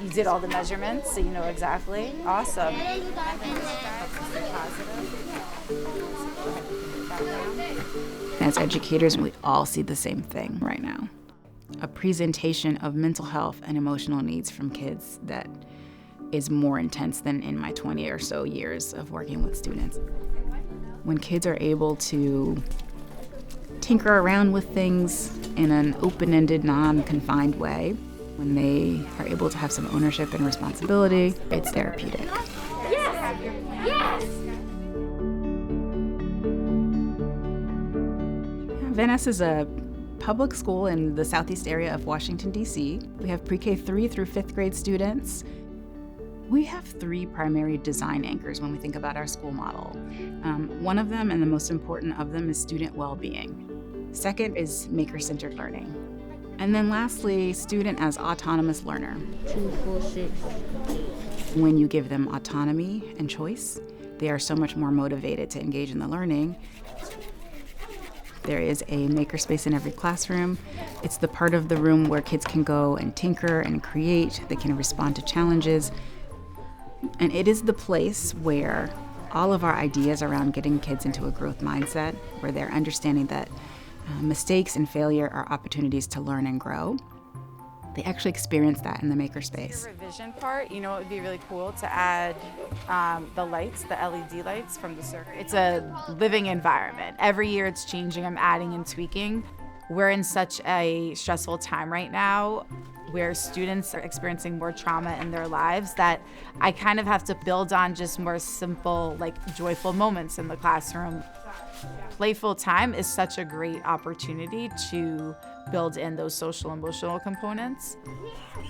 You did all the measurements, so you know exactly. Awesome. As educators, we all see the same thing right now. A presentation of mental health and emotional needs from kids that is more intense than in my 20 or so years of working with students. When kids are able to tinker around with things in an open-ended, non-confined way, when they are able to have some ownership and responsibility, it's therapeutic. Yes! Yes! Van Ness is a public school in the southeast area of Washington, D.C. We have pre-K 3 through 5th grade students. We have 3 primary design anchors when we think about our school model. One of them, and the most important of them, is student well-being. Second is maker-centered learning. And then lastly, student as autonomous learner. 2, 4, 6. When you give them autonomy and choice, they are so much more motivated to engage in the learning. There is a makerspace in every classroom. It's the part of the room where kids can go and tinker and create. They can respond to challenges. And it is the place where all of our ideas around getting kids into a growth mindset, where they're understanding that mistakes and failure are opportunities to learn and grow. They actually experience that in the makerspace. The revision part, you know, it would be really cool to add the lights, the LED lights from the circuit. It's a living environment. Every year it's changing, I'm adding and tweaking. We're in such a stressful time right now where students are experiencing more trauma in their lives that I kind of have to build on just more simple, like joyful moments in the classroom. Playful time is such a great opportunity to build in those social emotional components.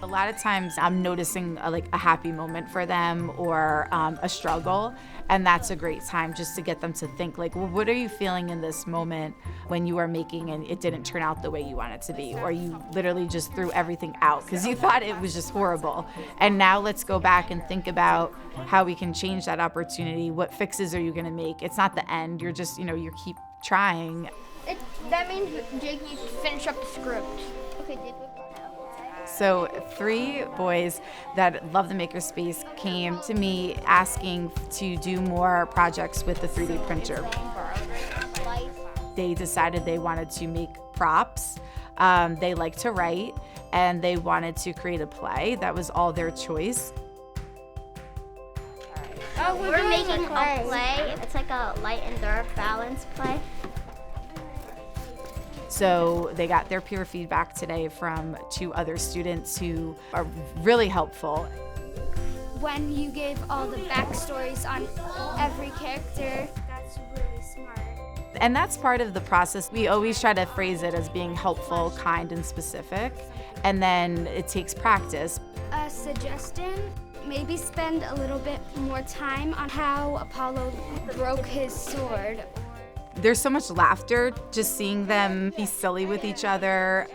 A lot of times I'm noticing a happy moment for them or a struggle, and that's a great time just to get them to think like, well, what are you feeling in this moment when you are making and it didn't turn out the way you want it to be, or you literally just threw everything out because you thought it was just horrible. And now let's go back and think about how we can change that opportunity. What fixes are you gonna make? It's not the end, you're just, you keep trying. That means Jake needs to finish up the script. Okay, David. So 3 boys that love the Makerspace came to me asking to do more projects with the 3D printer. They decided they wanted to make props. They like to write, and they wanted to create a play. That was all their choice. Oh, we're making a play. It's like a light and dark balance play. So they got their peer feedback today from 2 other students who are really helpful. When you gave all the backstories on every character, that's really smart. And that's part of the process. We always try to phrase it as being helpful, kind, and specific. And then it takes practice. A suggestion, maybe spend a little bit more time on how Apollo broke his sword. There's so much laughter just seeing them be silly with each other.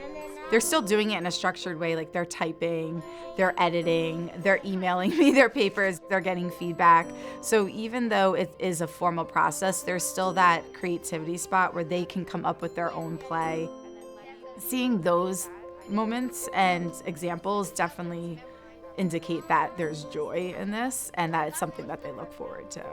They're still doing it in a structured way, like they're typing, they're editing, they're emailing me their papers, they're getting feedback. So even though it is a formal process, there's still that creativity spot where they can come up with their own play. Seeing those moments and examples definitely indicate that there's joy in this and that it's something that they look forward to.